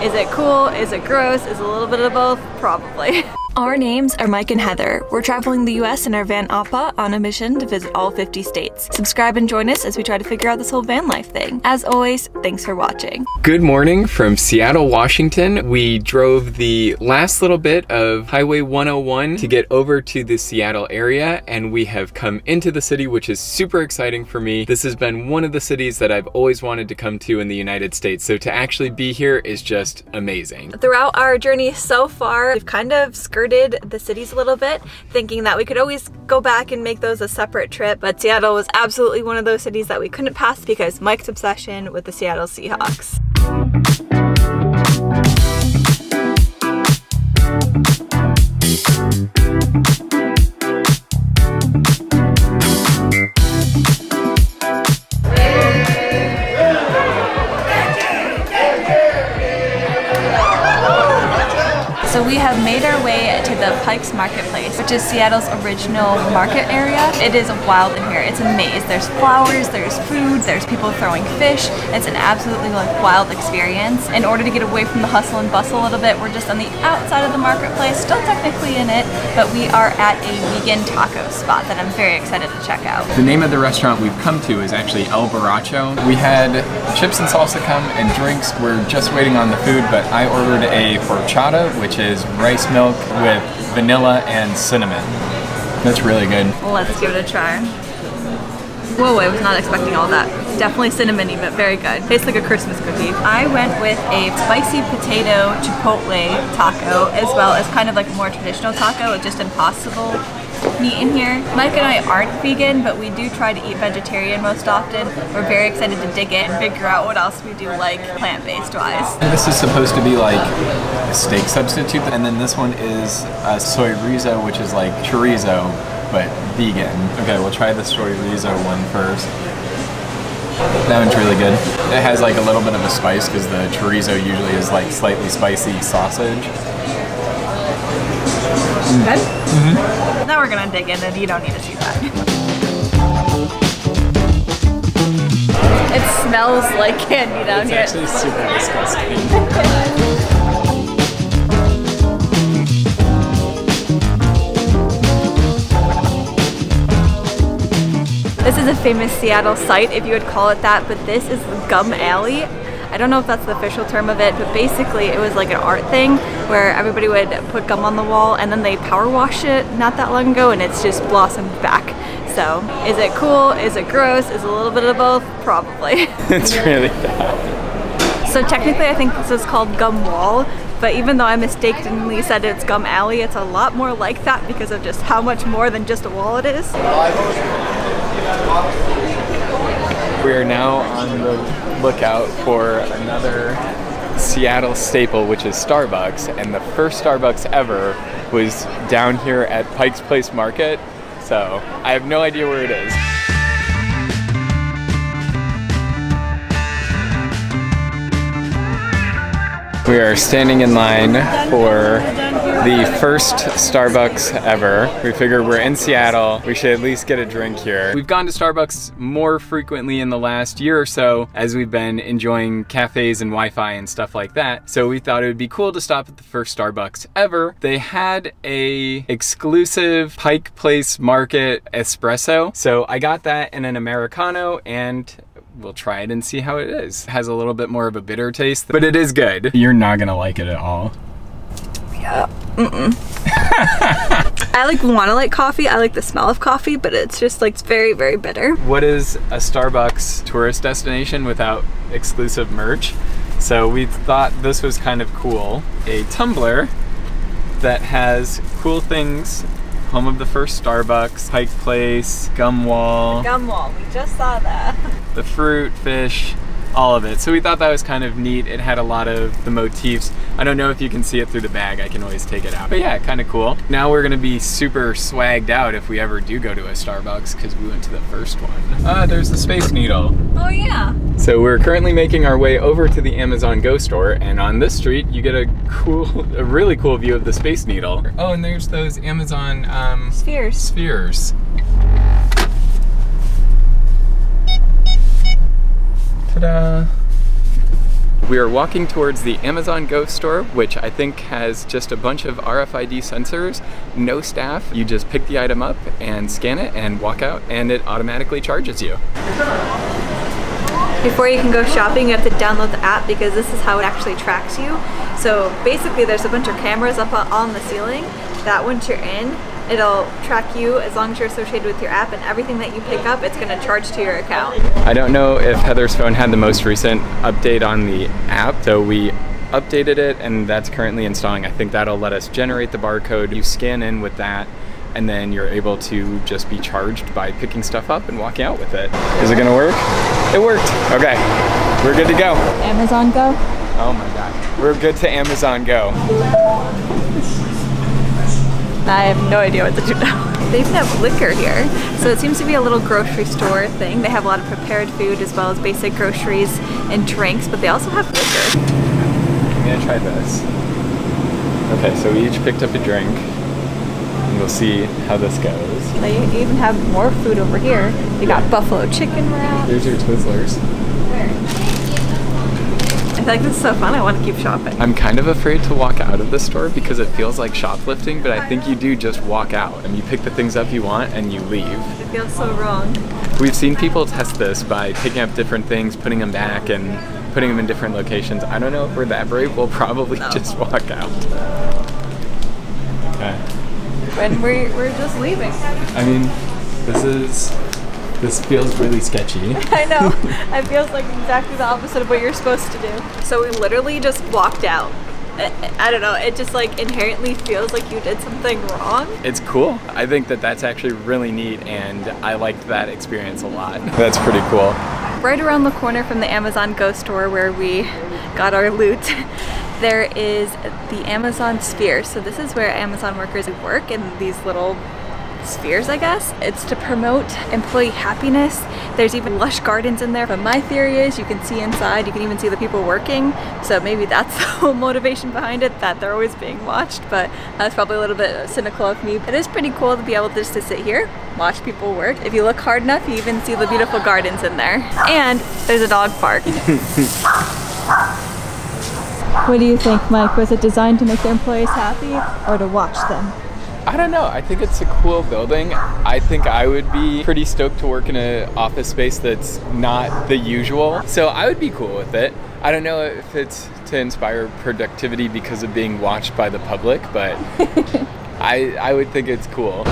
Is it cool? Is it gross? Is it a little bit of both? Probably. Our names are Mike and Heather. We're traveling the US in our van Appa on a mission to visit all 50 states. Subscribe and join us as we try to figure out this whole van life thing. As always, thanks for watching. Good morning from Seattle, Washington. We drove the last little bit of Highway 101 to get over to the Seattle area, and we have come into the city, which is super exciting for me. This has been one of the cities that I've always wanted to come to in the United States, so to actually be here is just amazing. Throughout our journey so far, we've kind of skirted the cities a little bit, thinking that we could always go back and make those a separate trip, but Seattle was absolutely one of those cities that we couldn't pass because Mike's obsession with the Seattle Seahawks. So we have made our way to the Pike's Marketplace, which is Seattle's original market area. It is wild in here. It's a maze. There's flowers, there's food, there's people throwing fish. It's an absolutely wild experience. In order to get away from the hustle and bustle a little bit, we're just on the outside of the marketplace, still technically in it, but we are at a vegan taco spot that I'm very excited to check out. The name of the restaurant we've come to is actually El Borracho. We had chips and salsa come and drinks. We're just waiting on the food, but I ordered a horchata, which is rice milk with vanilla and cinnamon. That's really good. Let's give it a try. Whoa, I was not expecting all that. Definitely cinnamony, but very good. Tastes like a Christmas cookie. I went with a spicy potato chipotle taco, as well as kind of like a more traditional taco with just impossible meat in here. Mike and I aren't vegan, but we do try to eat vegetarian most often. We're very excited to dig in and figure out what else we do like plant-based wise. This is supposed to be like a steak substitute, and then this one is a soy rizo, which is like chorizo, but vegan. Okay, we'll try the soy rizo one first. That one's really good. It has like a little bit of a spice because the chorizo usually is like slightly spicy sausage. Good? Mm-hmm. Now we're gonna dig in and you don't need to see that. It smells like candy down here. It's actually super disgusting. This is a famous Seattle site, if you would call it that, but this is Gum Alley. I don't know if that's the official term of it, but basically it was like an art thing where everybody would put gum on the wall and then they power washed it not that long ago and it's just blossomed back. So, is it cool? Is it gross? Is it a little bit of both? Probably. It's really bad. So technically I think this is called Gum Wall, but even though I mistakenly said it's Gum Alley, it's a lot more like that because of just how much more than just a wall it is. We are now on the lookout for another Seattle staple, which is Starbucks, and the first Starbucks ever was down here at Pike's Place Market, so I have no idea where it is. We are standing in line for the first Starbucks ever. We figured we're in Seattle, we should at least get a drink here. We've gone to Starbucks more frequently in the last year or so as we've been enjoying cafes and Wi-Fi and stuff like that. So we thought it would be cool to stop at the first Starbucks ever. They had a exclusive Pike Place Market espresso. So I got that in an Americano and we'll try it and see how it is. It has a little bit more of a bitter taste, but it is good. You're not gonna like it at all. Yeah. I want to like coffee. I like the smell of coffee, but it's just like it's very, very bitter. What is a Starbucks tourist destination without exclusive merch? So we thought this was kind of cool. A tumbler that has cool things. Home of the first Starbucks, Pike Place, Gum Wall. Gum Wall, we just saw that. The fruit, fish, all of it. So we thought that was kind of neat. It had a lot of the motifs. I don't know if you can see it through the bag. I can always take it out. But yeah, kind of cool. Now we're gonna be super swagged out if we ever do go to a Starbucks because we went to the first one. There's the Space Needle. Oh yeah. So we're currently making our way over to the Amazon Go store, and on this street you get a really cool view of the Space Needle. Oh, and there's those Amazon spheres. Ta-da! We are walking towards the Amazon Go store, which I think has just a bunch of RFID sensors, no staff. You just pick the item up and scan it and walk out, and it automatically charges you. Before you can go shopping, you have to download the app because this is how it actually tracks you. So basically there's a bunch of cameras up on the ceiling that once you're in, it'll track you as long as you're associated with your app, and everything that you pick up, it's gonna charge to your account. I don't know if Heather's phone had the most recent update on the app, so we updated it and that's currently installing. I think that'll let us generate the barcode. You scan in with that, and then you're able to just be charged by picking stuff up and walking out with it. Is it gonna work? It worked. Okay, we're good to go. Amazon Go? Oh my God, we're good to Amazon Go. I have no idea what to do now. They even have liquor here. So it seems to be a little grocery store thing. They have a lot of prepared food as well as basic groceries and drinks, but they also have liquor. I'm gonna try this. Okay, so we each picked up a drink. And we'll see how this goes. They even have more food over here. They got buffalo chicken wraps. There's your Twizzlers. I feel like this is so fun. I want to keep shopping. I'm kind of afraid to walk out of the store because it feels like shoplifting, but I think you do just walk out and you pick the things up you want and you leave. It feels so wrong. We've seen people test this by picking up different things, putting them back, and putting them in different locations. I don't know if we're that brave. We'll probably just walk out. Okay. When we're just leaving. I mean, this feels really sketchy. I know. It feels like exactly the opposite of what you're supposed to do. So we literally just walked out. I don't know, it just like inherently feels like you did something wrong. It's cool. I think that that's actually really neat, and I liked that experience a lot. That's pretty cool. Right around the corner from the Amazon Go store where we got our loot, there is the Amazon Sphere. So this is where Amazon workers work in these little spheres, I guess. It's to promote employee happiness. There's even lush gardens in there. But my theory is you can see inside, you can even see the people working. So maybe that's the whole motivation behind it, that they're always being watched, but that's probably a little bit cynical of me. It is pretty cool to be able just to sit here, watch people work. If you look hard enough, you even see the beautiful gardens in there. And there's a dog park. What do you think, Mike? Was it designed to make their employees happy or to watch them? I don't know. I think it's a cool building. I think I would be pretty stoked to work in an office space that's not the usual. So I would be cool with it. I don't know if it's to inspire productivity because of being watched by the public, but I would think it's cool.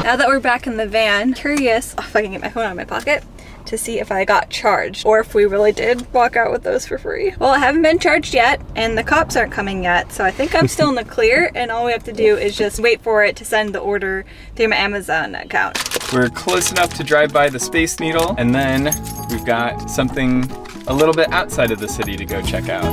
Now that we're back in the van, curious if I can get my phone out of my pocket to see if I got charged or if we really did walk out with those for free. Well, I haven't been charged yet and the cops aren't coming yet, so I think I'm still in the clear, and all we have to do is just wait for it to send the order through my Amazon account. We're close enough to drive by the Space Needle, and then we've got something a little bit outside of the city to go check out.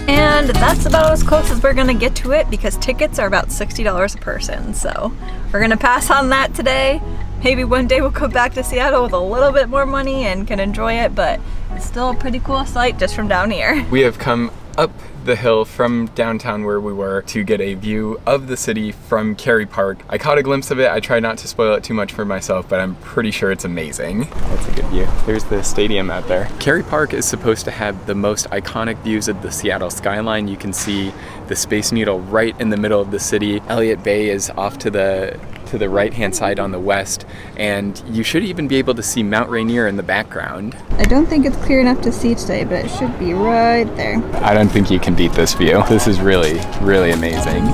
And that's about as close as we're gonna get to it because tickets are about $60 a person. So we're gonna pass on that today. Maybe one day we'll come back to Seattle with a little bit more money and can enjoy it, but it's still a pretty cool sight just from down here. We have come up the hill from downtown where we were to get a view of the city from Kerry Park. I caught a glimpse of it. I tried not to spoil it too much for myself, but I'm pretty sure it's amazing. That's a good view. There's the stadium out there. Kerry Park is supposed to have the most iconic views of the Seattle skyline. You can see the Space Needle right in the middle of the city. Elliott Bay is off to the right-hand side on the west, and you should even be able to see Mount Rainier in the background. I don't think it's clear enough to see today, but it should be right there. I don't think you can beat this view. This is really, really amazing.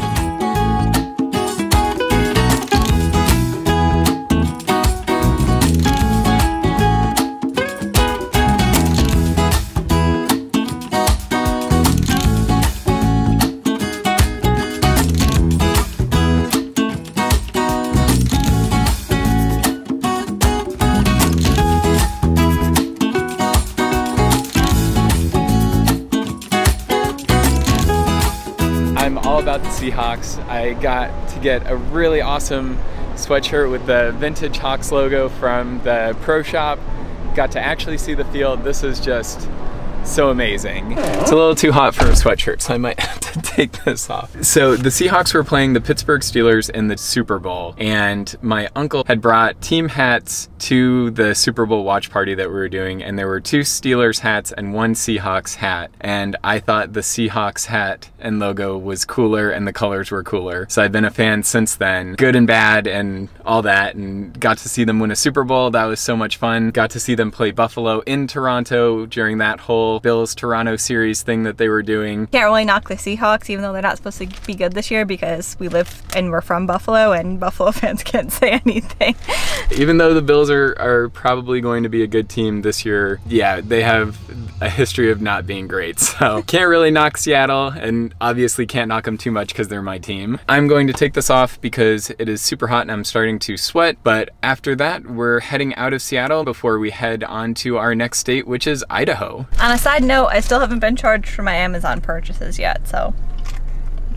About the Seahawks. I got to get a really awesome sweatshirt with the vintage Hawks logo from the pro shop. Got to actually see the field. This is just so amazing. It's a little too hot for a sweatshirt, so I might have to take this off. So the Seahawks were playing the Pittsburgh Steelers in the Super Bowl, and my uncle had brought team hats to the Super Bowl watch party that we were doing, and there were 2 Steelers hats and 1 Seahawks hat, and I thought the Seahawks hat and logo was cooler and the colors were cooler. So I've been a fan since then, good and bad and all that, and got to see them win a Super Bowl. That was so much fun. Got to see them play Buffalo in Toronto during that whole Bills-Toronto series thing that they were doing. Can't really knock the Seahawks, even though they're not supposed to be good this year, because we live and we're from Buffalo, and Buffalo fans can't say anything. Even though the Bills are probably going to be a good team this year, yeah, they have a history of not being great. So can't really knock Seattle, and obviously can't knock them too much because they're my team. I'm going to take this off because it is super hot and I'm starting to sweat, but after that, we're heading out of Seattle before we head on to our next state, which is Idaho. On a side note, I still haven't been charged for my Amazon purchases yet, so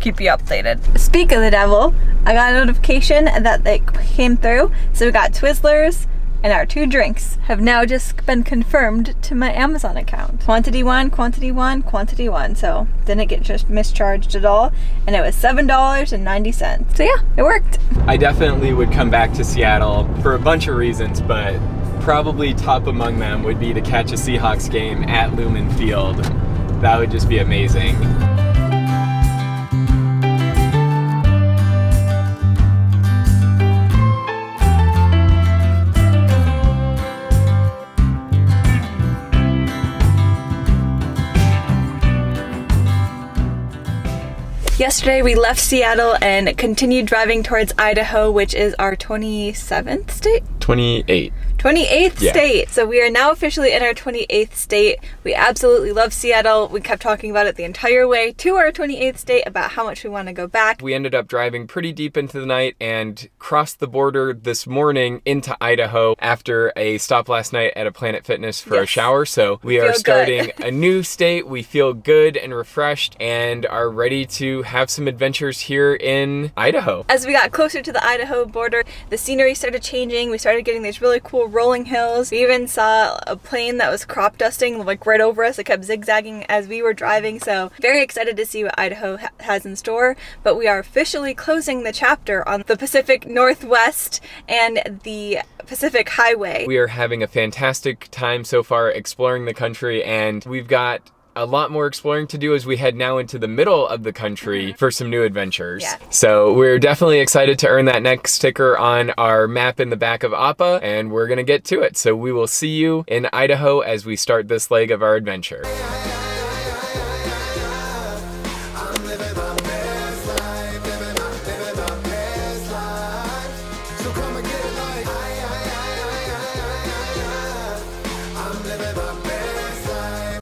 keep you updated. Speak of the devil, I got a notification that they came through. So we got Twizzlers, and our 2 drinks have now just been confirmed to my Amazon account. Quantity 1, quantity 1, quantity 1. So didn't get just mischarged at all, and it was $7.90. So yeah, it worked. I definitely would come back to Seattle for a bunch of reasons, but probably top among them would be to catch a Seahawks game at Lumen Field. That would just be amazing. Yesterday we left Seattle and continued driving towards Idaho, which is our 27th state? 28. 28th state. So we are now officially in our 28th state. We absolutely love Seattle. We kept talking about it the entire way to our 28th state about how much we want to go back. We ended up driving pretty deep into the night and crossed the border this morning into Idaho after a stop last night at a Planet Fitness for a shower. So we are starting a new state. We feel good and refreshed and are ready to have some adventures here in Idaho. As we got closer to the Idaho border, the scenery started changing. We started getting these really cool rolling hills. We even saw a plane that was crop dusting like right over us. It kept zigzagging as we were driving, so very excited to see what Idaho has in store. But we are officially closing the chapter on the Pacific Northwest and the Pacific Highway. We are having a fantastic time so far exploring the country, and we've got a lot more exploring to do as we head now into the middle of the country for some new adventures. Yeah. So we're definitely excited to earn that next sticker on our map in the back of Appa, and we're gonna get to it. So we will see you in Idaho as we start this leg of our adventure.